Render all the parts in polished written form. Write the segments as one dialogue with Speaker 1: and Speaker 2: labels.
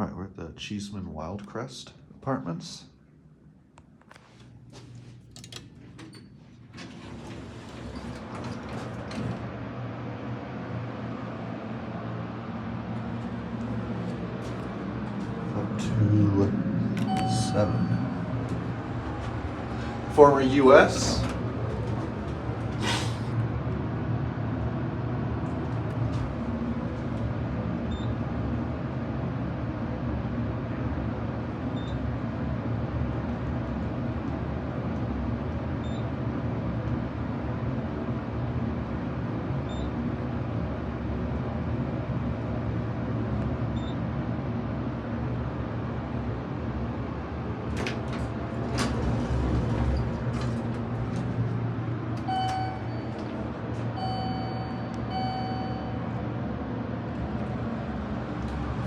Speaker 1: All right, we're at the Cheesman Wildcrest apartments. Up to 7. Former U.S.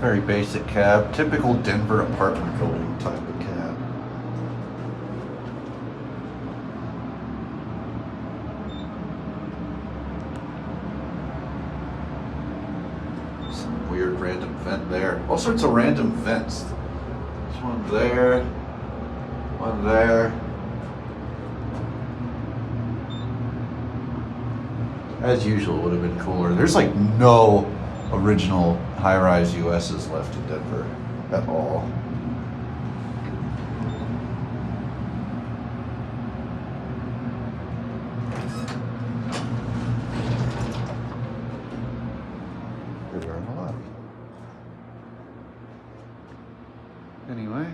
Speaker 1: Very basic cab, typical Denver apartment building type of cab. Some weird random vent there. All sorts of random vents. There's one there, one there. As usual, it would have been cooler. There's like no original high-rise USs left in Denver at all. Here we are in the lobby. Anyway,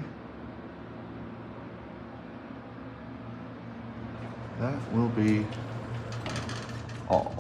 Speaker 1: that will be all.